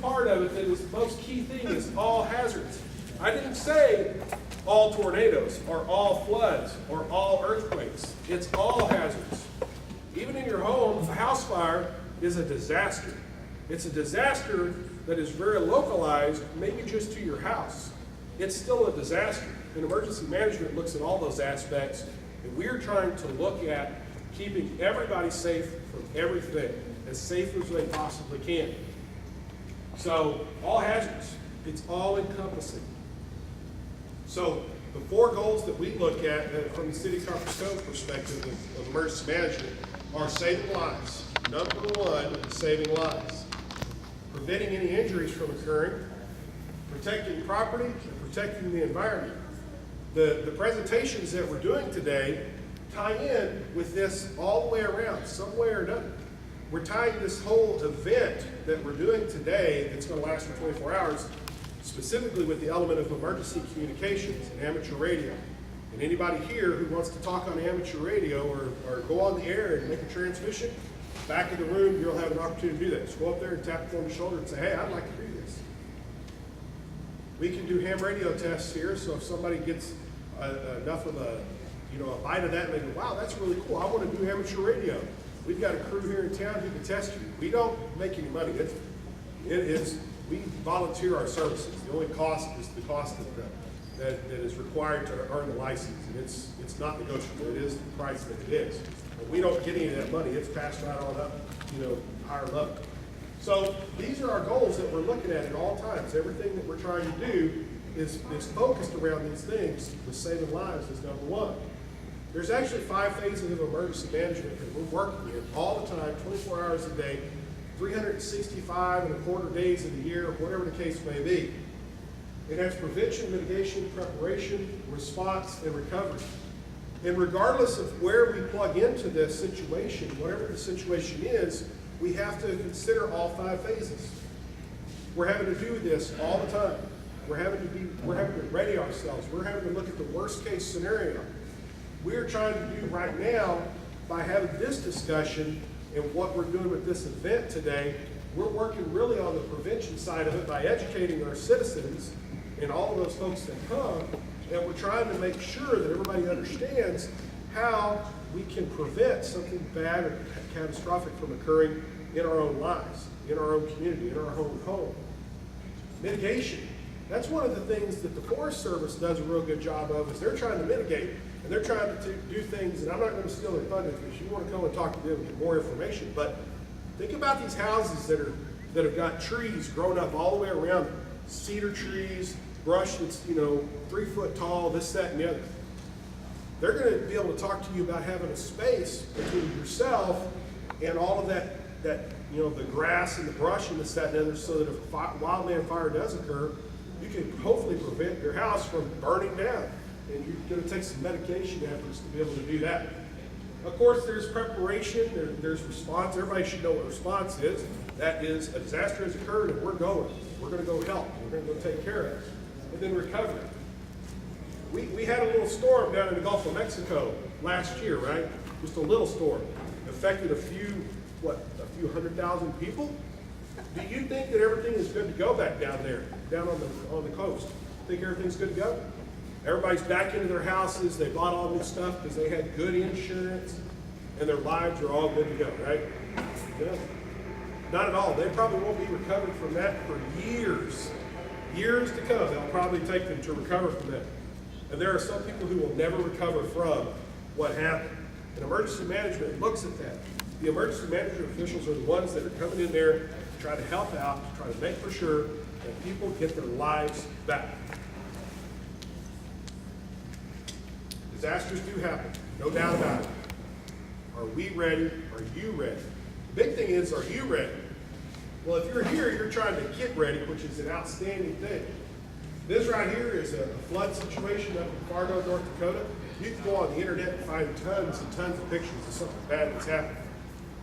part of it that is the most key thing is all hazards. I didn't say all tornadoes or all floods or all earthquakes. It's all hazards. Even in your home, a house fire is a disaster. It's a disaster that is very localized, maybe just to your house. It's still a disaster. And emergency management looks at all those aspects, and we're trying to look at keeping everybody safe from everything, as safe as they possibly can. So, all hazards, it's all encompassing. So, the 4 goals that we look at from the City of Copperas Cove perspective of emergency management are saving lives. Number 1 is saving lives. Preventing any injuries from occurring, protecting property, and protecting the environment. The presentations that we're doing today tie in with this all the way around, some way or another. We're tying this whole event that we're doing today, that's going to last for 24 hours, specifically with the element of emergency communications and amateur radio. And anybody here who wants to talk on amateur radio or go on the air and make a transmission, back in the room, you'll have an opportunity to do that. Just go up there and tap them on the shoulder and say, hey, I'd like to do this. We can do ham radio tests here, so if somebody gets enough of a bite of that and they go, wow, that's really cool, I want to do amateur radio. We've got a crew here in town who can test you. We don't make any money. We volunteer our services. The only cost is the cost that is required to earn the license, and it's not negotiable. It is the price that it is. But we don't get any of that money. It's passed right on up, higher level. So these are our goals that we're looking at all times. Everything that we're trying to do is focused around these things, with saving lives is number 1. There's actually 5 phases of emergency management that we're working in all the time, 24 hours a day, 365 and a quarter days of the year, whatever the case may be. It has prevention, mitigation, preparation, response, and recovery. And regardless of where we plug into this situation, whatever the situation is, we have to consider all 5 phases. We're having to do this all the time. We're having to ready ourselves. We're having to look at the worst case scenario. We're trying to do right now, by having this discussion and what we're doing with this event today, we're working really on the prevention side of it by educating our citizens and all of those folks that come, and we're trying to make sure that everybody understands how we can prevent something bad or catastrophic from occurring in our own lives, in our own community, in our own home. Mitigation. That's one of the things that the Forest Service does a real good job of, is they're trying to mitigate. And they're trying to do things, and I'm not going to steal their thunder because you want to go and talk to them and get more information, but think about these houses that have got trees grown up all the way around them. Cedar trees, brush that's 3 foot tall, this, that, and the other. They're going to be able to talk to you about having a space between yourself and all of that the grass and the brush and this, that, and the other, so that if a wildland fire does occur, you can hopefully prevent your house from burning down. And you're going to take some mitigation efforts to be able to do that. Of course, there's preparation, there's response. Everybody should know what response is. That is, a disaster has occurred and we're going. We're going to go help. We're going to go take care of it. And then recovery. We had a little storm down in the Gulf of Mexico last year, right? Just a little storm. Affected a few 100,000 people? Do you think that everything is good to go back down there, down on the coast? Think everything's good to go? Everybody's back into their houses, they bought all new stuff because they had good insurance, and their lives are all good to go, right? Yeah. Not at all. They probably won't be recovered from that for years. Years to come, it'll probably take them to recover from that. And there are some people who will never recover from what happened. And emergency management looks at that. The emergency management officials are the ones that are coming in there to try to help out, to try to make for sure that people get their lives back. Disasters do happen, no doubt about it. Are we ready? Are you ready? The big thing is, are you ready? Well, if you're here, you're trying to get ready, which is an outstanding thing. This right here is a flood situation up in Fargo, North Dakota. You can go on the internet and find tons and tons of pictures of something bad that's happened.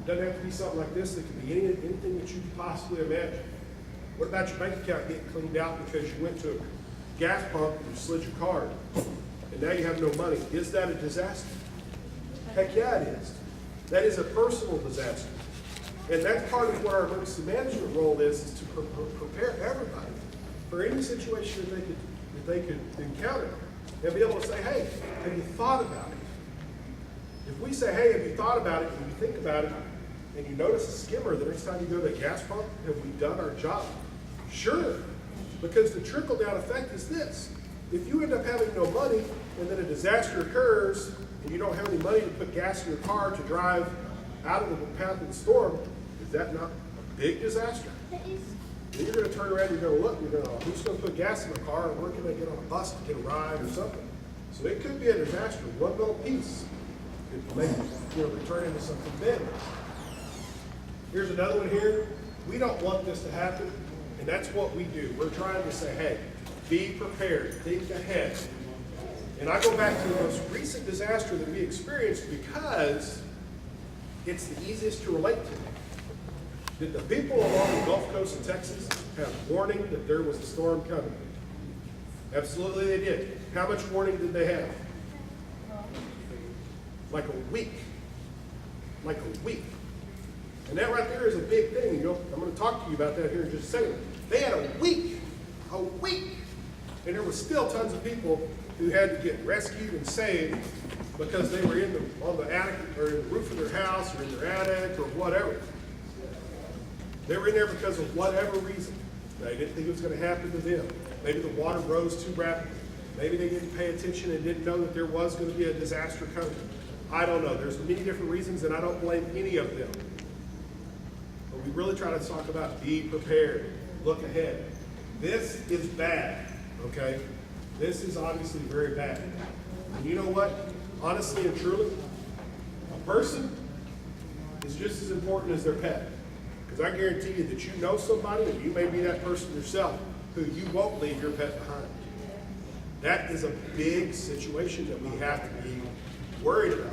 It doesn't have to be something like this. It can be anything that you could possibly imagine. What about your bank account getting cleaned out because you went to a gas pump and you slid your card, and now you have no money? Is that a disaster? Heck yeah, it is. That is a personal disaster. And that's part of what our emergency management role is to prepare everybody for any situation that they could encounter. And be able to say, hey, have you thought about it? If we say, hey, have you thought about it, and you think about it, and you notice a skimmer the next time you go to the gas pump, have we done our job? Sure, because the trickle-down effect is this. If you end up having no money, and then a disaster occurs, and you don't have any money to put gas in your car to drive out of the path of the storm, is that not a big disaster? Then you're going to turn around and you're going to look, and you're going to, who's going to put gas in my car, and where can I get on a bus to get a ride or something? So it could be a disaster. One little piece could make it turn into something big. Here's another one here. We don't want this to happen, and that's what we do. We're trying to say, hey, be prepared, think ahead. And I go back to the most recent disaster that we experienced because it's the easiest to relate to. Did the people along the Gulf Coast of Texas have warning that there was a storm coming? Absolutely they did. How much warning did they have? Like a week. Like a week. And that right there is a big thing. I'm going to talk to you about that here in just a second. They had a week. And there was still tons of people who had to get rescued and saved because they were on the attic or in the roof of their house or in their attic or whatever. They were in there because of whatever reason. They didn't think it was going to happen to them. Maybe the water rose too rapidly. Maybe they didn't pay attention and didn't know that there was going to be a disaster coming. I don't know. There's many different reasons, and I don't blame any of them. But we really try to talk about be prepared, look ahead. This is bad, okay? This is obviously very bad. And you know what? Honestly and truly, a person is just as important as their pet. Because I guarantee you that you know somebody, and you may be that person yourself, who you won't leave your pet behind. That is a big situation that we have to be worried about.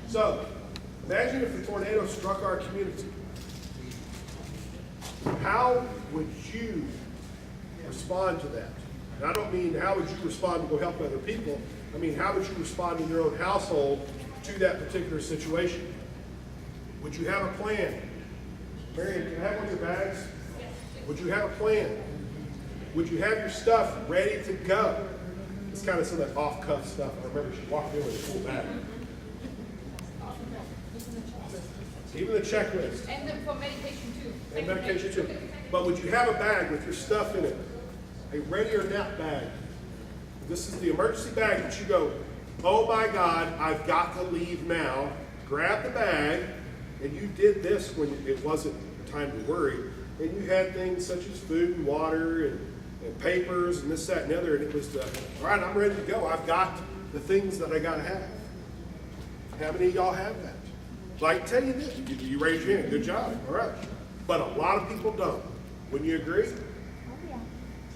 So, imagine if a tornado struck our community. How would you respond to that? And I don't mean how would you respond to go help other people. I mean, how would you respond in your own household to that particular situation? Would you have a plan? Marion, can I have one of your bags? Would you have a plan? Would you have your stuff ready to go? It's kind of some of that off-cuff stuff. I remember she walked in with a full bag. Even the checklist. And then for medication too. And medication too. But would you have a bag with your stuff in it? A ready or not bag. This is the emergency bag that you go, oh my God, I've got to leave now. Grab the bag, and you did this when it wasn't time to worry. And you had things such as food and water and papers and this, that, and the other. And it was, all right, I'm ready to go. I've got the things that I got to have. How many of y'all have that? So I can tell you this. You raise your hand. Good job. All right. But a lot of people don't. Wouldn't you agree?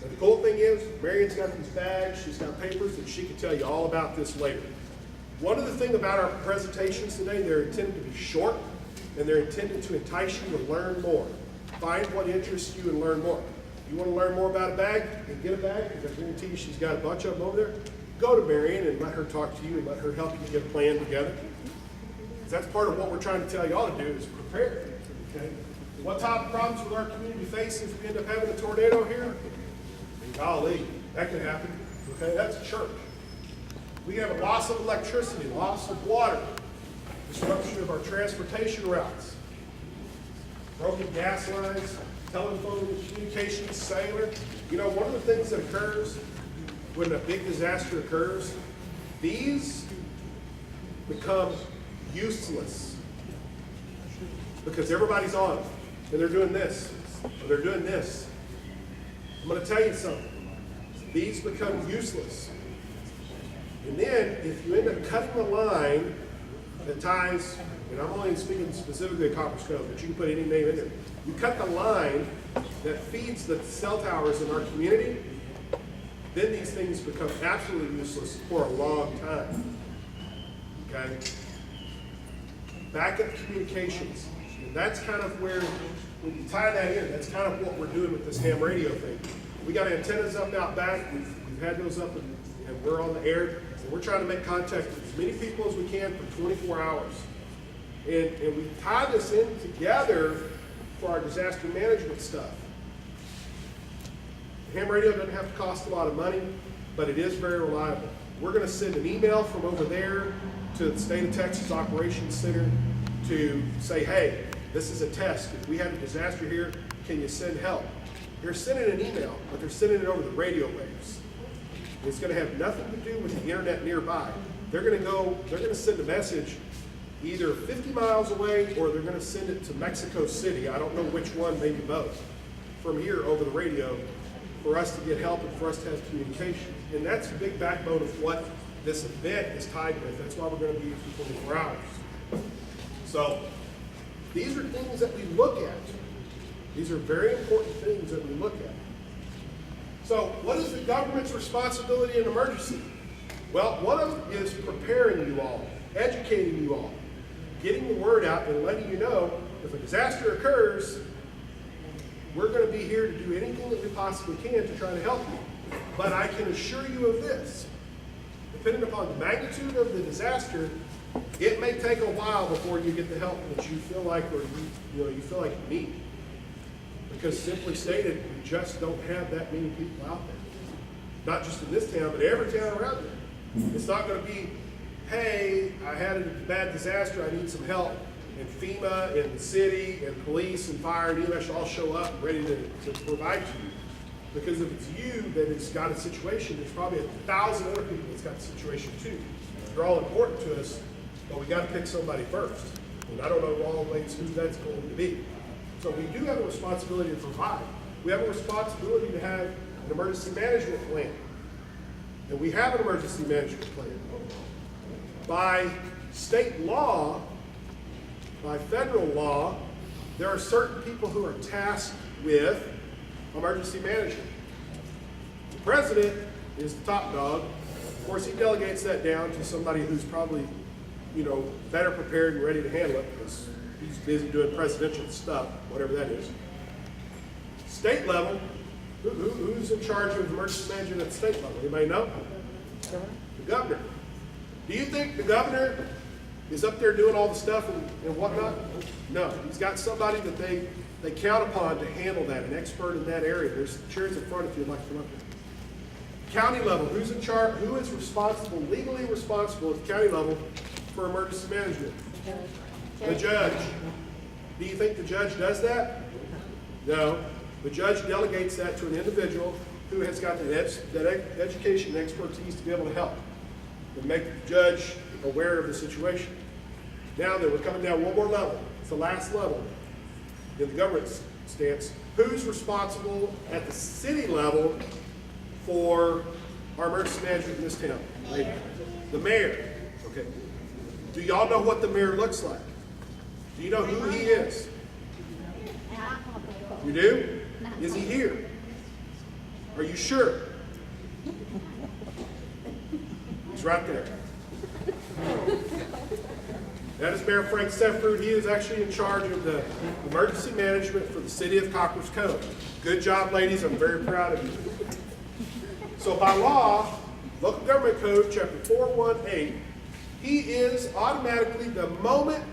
And the cool thing is, Marion's got these bags, she's got papers, and she can tell you all about this later. One of the things about our presentations today, they're intended to be short, and they're intended to entice you to learn more. Find what interests you and learn more. You want to learn more about a bag? Then get a bag, because I guarantee you she's got a bunch of them over there. Go to Marion and let her talk to you and let her help you get a plan together. That's part of what we're trying to tell y'all to do is prepare. Okay? What type of problems will our community face if we end up having a tornado here? Golly, that could happen. Okay, that's a church. We have a loss of electricity, loss of water, disruption of our transportation routes, broken gas lines, telephone communications, cellular. You know, one of the things that occurs when a big disaster occurs, these become useless because everybody's on them and they're doing this or they're doing this. I'm going to tell you something. These become useless. And then if you end up cutting the line that ties, and I'm only speaking specifically of Copperas Cove, but you can put any name in there. You cut the line that feeds the cell towers in our community, then these things become absolutely useless for a long time. Okay? Backup communications. And that's kind of where, when you tie that in, that's kind of what we're doing with this ham radio thing. We got antennas up out back. We've had those up and we're on the air. And we're trying to make contact with as many people as we can for 24 hours. And we tie this in together for our disaster management stuff. The ham radio doesn't have to cost a lot of money, but it is very reliable. We're going to send an email from over there to the State of Texas Operations Center to say, hey, this is a test. If we have a disaster here, can you send help? They're sending an email, but they're sending it over the radio waves. It's going to have nothing to do with the internet nearby. They're going to send a message either 50 miles away or they're going to send it to Mexico City. I don't know which one, maybe both, from here over the radio for us to get help and for us to have communication. And that's a big backbone of what this event is tied with. That's why we're going to be here for 24 hours. So these are things that we look at. These are very important things that we look at. So what is the government's responsibility in an emergency? Well, one of them is preparing you all, educating you all, getting the word out and letting you know if a disaster occurs, we're going to be here to do anything that we possibly can to try to help you. But I can assure you of this, depending upon the magnitude of the disaster, it may take a while before you get the help that you feel like or you feel like you need. Because simply stated, we just don't have that many people out there. Not just in this town, but every town around there. It's not going to be, hey, I had a bad disaster, I need some help. And FEMA and the city and police and fire and EMS all show up ready to provide to you. Because if it's you that has got a situation, there's probably 1,000 other people that's got a situation too. They're all important to us, but we got to pick somebody first. And I don't know always who that's going to be. So we do have a responsibility to provide. We have a responsibility to have an emergency management plan. And we have an emergency management plan. By state law, by federal law, there are certain people who are tasked with emergency management. The president is the top dog. Of course, he delegates that down to somebody who's probably, better prepared and ready to handle it because he's busy doing presidential stuff, whatever that is. State level, who's in charge of emergency management at the state level? Anybody know? The governor. Do you think the governor is up there doing all the stuff and whatnot? No, he's got somebody that they count upon to handle that, an expert in that area. There's chairs in front if you'd like to come up there. County level, who's in charge, who is responsible, legally responsible at the county level for emergency management? The judge. Do you think the judge does that? No. The judge delegates that to an individual who has got that education and expertise to be able to help and make the judge aware of the situation. Now that we're coming down one more level, it's the last level in the government stance. Who's responsible at the city level for our emergency management in this town? The mayor. Okay. Do y'all know what the mayor looks like? Do you know who he is? You do? Is he here? Are you sure? He's right there. That is Mayor Frank Seffrood. He is actually in charge of the emergency management for the city of Copperas Cove. Good job, ladies. I'm very proud of you. So by law, Local Government Code, Chapter 418, he is automatically, the moment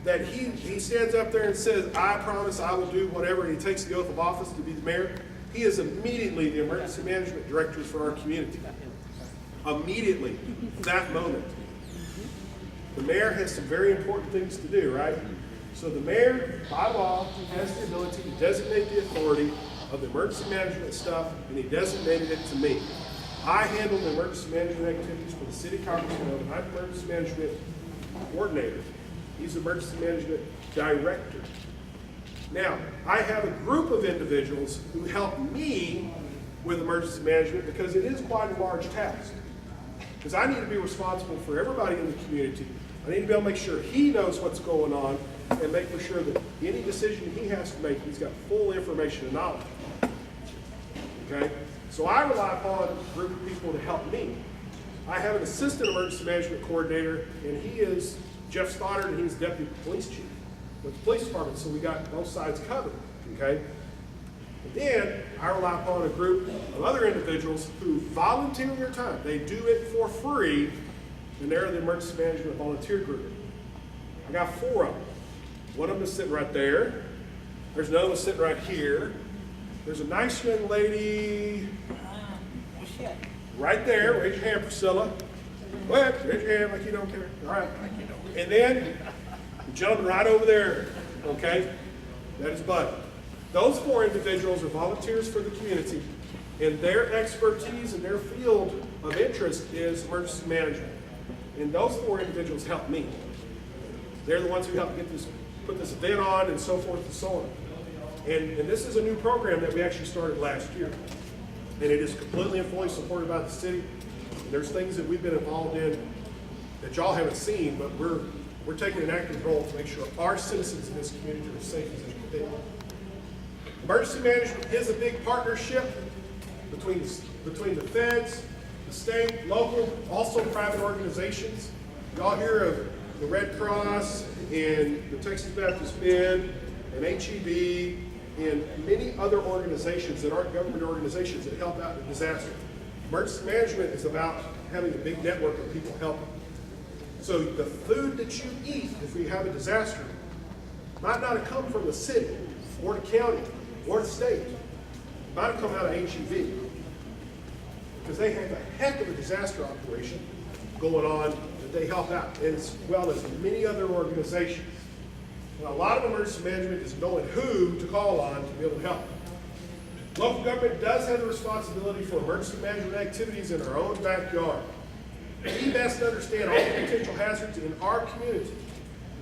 that he stands up there and says, I promise I will do whatever, and he takes the oath of office to be the mayor, he is immediately the emergency management director for our community. Immediately, that moment. The mayor has some very important things to do, right? So the mayor, by law, has the ability to designate the authority of the emergency management stuff, and he designated it to me. I handle the emergency management activities for the city of Copperas Cove. I'm the emergency management coordinator. He's the emergency management director. Now, I have a group of individuals who help me with emergency management because it is quite a large task. Because I need to be responsible for everybody in the community. I need to be able to make sure he knows what's going on and make for sure that any decision he has to make, he's got full information and knowledge. Okay? So I rely upon a group of people to help me. I have an assistant emergency management coordinator, and he is Jeff Stoddard, and he's deputy police chief with the police department, so we got both sides covered, okay? And then I rely upon a group of other individuals who volunteer their time. They do it for free, and they're the emergency management volunteer group. I got 4 of them. One of them is sitting right there. There's another one sitting right here. There's a nice young lady right there. Raise your hand, Priscilla. Go ahead, raise your hand like you don't care. All right. And then the gentleman right over there, okay? That is Bud. Those 4 individuals are volunteers for the community, and their expertise and their field of interest is emergency management. And those 4 individuals help me. They're the ones who helped put this event on and so forth and so on. And this is a new program that we actually started last year. And it is completely and fully supported by the city. And there's things that we've been involved in that y'all haven't seen, but we're taking an active role to make sure our citizens in this community are safe as they can be. Emergency management is a big partnership between the feds, the state, local, also private organizations. Y'all hear of the Red Cross and the Texas Baptist Med and HEB and many other organizations that aren't government organizations that help out in disaster. Emergency management is about having a big network of people helping. So the food that you eat if you have a disaster might not have come from the city or the county or the state. It might have come out of HEB because they have a heck of a disaster operation going on that they help out, as well as many other organizations. Now, a lot of emergency management is knowing who to call on to be able to help. Local government does have the responsibility for emergency management activities in our own backyard. We best understand all the potential hazards in our community.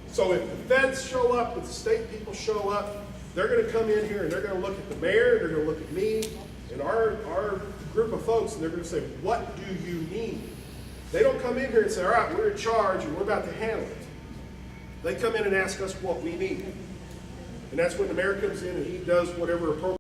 So if the feds show up, if the state people show up, they're going to come in here and they're going to look at the mayor, they're going to look at me, and our group of folks, and they're going to say, what do you need? They don't come in here and say, all right, we're in charge and we're about to handle it. They come in and ask us what we need. And that's when the mayor comes in and he does whatever appropriate